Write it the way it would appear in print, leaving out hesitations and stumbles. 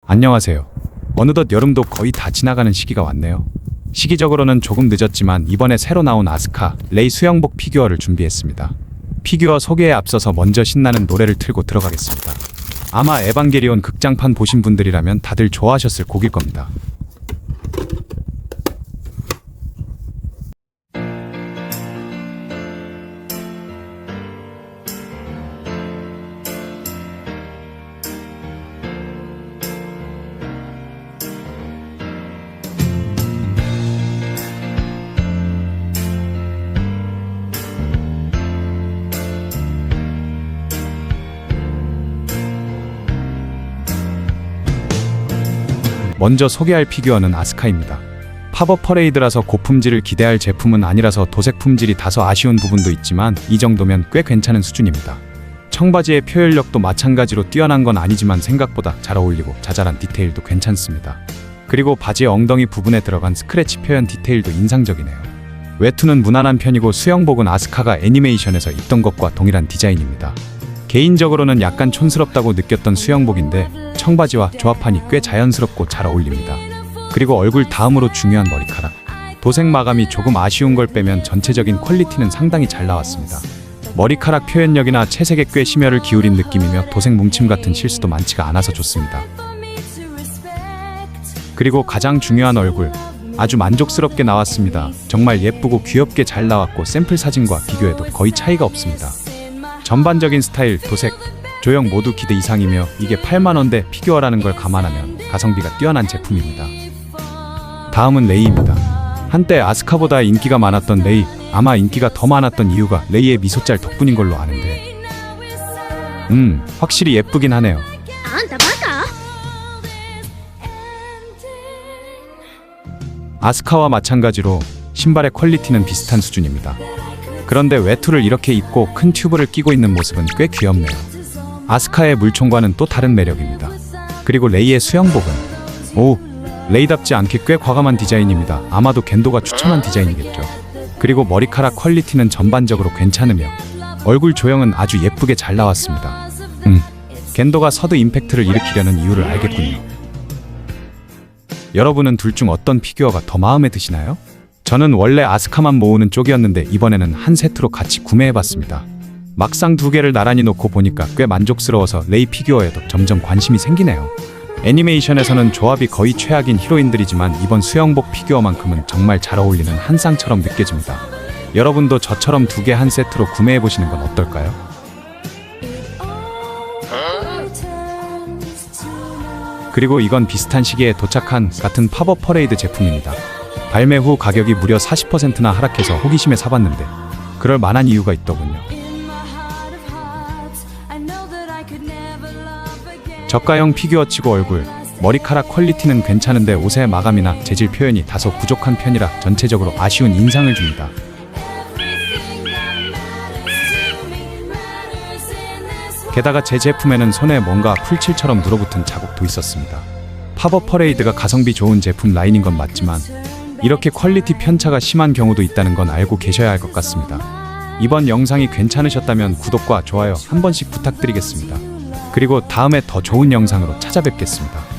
안녕하세요. 어느덧 여름도 거의 다 지나가는 시기가 왔네요. 시기적으로는 조금 늦었지만 이번에 새로 나온 아스카, 레이 수영복 피규어를 준비했습니다. 피규어 소개에 앞서서 먼저 신나는 노래를 틀고 들어가겠습니다. 아마 에반게리온 극장판 보신 분들이라면 다들 좋아하셨을 곡일 겁니다. 먼저 소개할 피규어는 아스카입니다. 팝업 퍼레이드라서 고품질을 기대할 제품은 아니라서 도색 품질이 다소 아쉬운 부분도 있지만 이 정도면 꽤 괜찮은 수준입니다. 청바지의 표현력도 마찬가지로 뛰어난 건 아니지만 생각보다 잘 어울리고 자잘한 디테일도 괜찮습니다. 그리고 바지 엉덩이 부분에 들어간 스크래치 표현 디테일도 인상적이네요. 외투는 무난한 편이고 수영복은 아스카가 애니메이션에서 입던 것과 동일한 디자인입니다. 개인적으로는 약간 촌스럽다고 느꼈던 수영복인데 청바지와 조합하니 꽤 자연스럽고 잘 어울립니다. 그리고 얼굴 다음으로 중요한 머리카락. 도색 마감이 조금 아쉬운 걸 빼면 전체적인 퀄리티는 상당히 잘 나왔습니다. 머리카락 표현력이나 채색에 꽤 심혈을 기울인 느낌이며 도색 뭉침 같은 실수도 많지가 않아서 좋습니다. 그리고 가장 중요한 얼굴. 아주 만족스럽게 나왔습니다. 정말 예쁘고 귀엽게 잘 나왔고 샘플 사진과 비교해도 거의 차이가 없습니다. 전반적인 스타일, 도색, 조형 모두 기대 이상이며 이게 8만원대 피규어라는 걸 감안하면 가성비가 뛰어난 제품입니다. 다음은 레이입니다. 한때 아스카보다 인기가 많았던 레이. 아마 인기가 더 많았던 이유가 레이의 미소짤 덕분인 걸로 아는데 확실히 예쁘긴 하네요. 아스카와 마찬가지로 신발의 퀄리티는 비슷한 수준입니다. 그런데 외투를 이렇게 입고 큰 튜브를 끼고 있는 모습은 꽤 귀엽네요. 아스카의 물총과는 또 다른 매력입니다. 그리고 레이의 수영복은 레이답지 않게 꽤 과감한 디자인입니다. 아마도 겐도가 추천한 디자인이겠죠. 그리고 머리카락 퀄리티는 전반적으로 괜찮으며 얼굴 조형은 아주 예쁘게 잘 나왔습니다. 겐도가 서드 임팩트를 일으키려는 이유를 알겠군요. 여러분은 둘 중 어떤 피규어가 더 마음에 드시나요? 저는 원래 아스카만 모으는 쪽이었는데 이번에는 한 세트로 같이 구매해봤습니다. 막상 두 개를 나란히 놓고 보니까 꽤 만족스러워서 레이 피규어에도 점점 관심이 생기네요. 애니메이션에서는 조합이 거의 최악인 히로인들이지만 이번 수영복 피규어만큼은 정말 잘 어울리는 한 쌍처럼 느껴집니다. 여러분도 저처럼 두 개 한 세트로 구매해보시는 건 어떨까요? 그리고 이건 비슷한 시기에 도착한 같은 팝업 퍼레이드 제품입니다. 발매 후 가격이 무려 40%나 하락해서 호기심에 사봤는데 그럴 만한 이유가 있더군요. 저가형 피규어치고 얼굴, 머리카락 퀄리티는 괜찮은데 옷의 마감이나 재질 표현이 다소 부족한 편이라 전체적으로 아쉬운 인상을 줍니다. 게다가 제 제품에는 손에 뭔가 풀칠처럼 눌어붙은 자국도 있었습니다. 팝업 퍼레이드가 가성비 좋은 제품 라인인 건 맞지만 이렇게 퀄리티 편차가 심한 경우도 있다는 건 알고 계셔야 할 것 같습니다. 이번 영상이 괜찮으셨다면 구독과 좋아요 한 번씩 부탁드리겠습니다. 그리고 다음에 더 좋은 영상으로 찾아뵙겠습니다.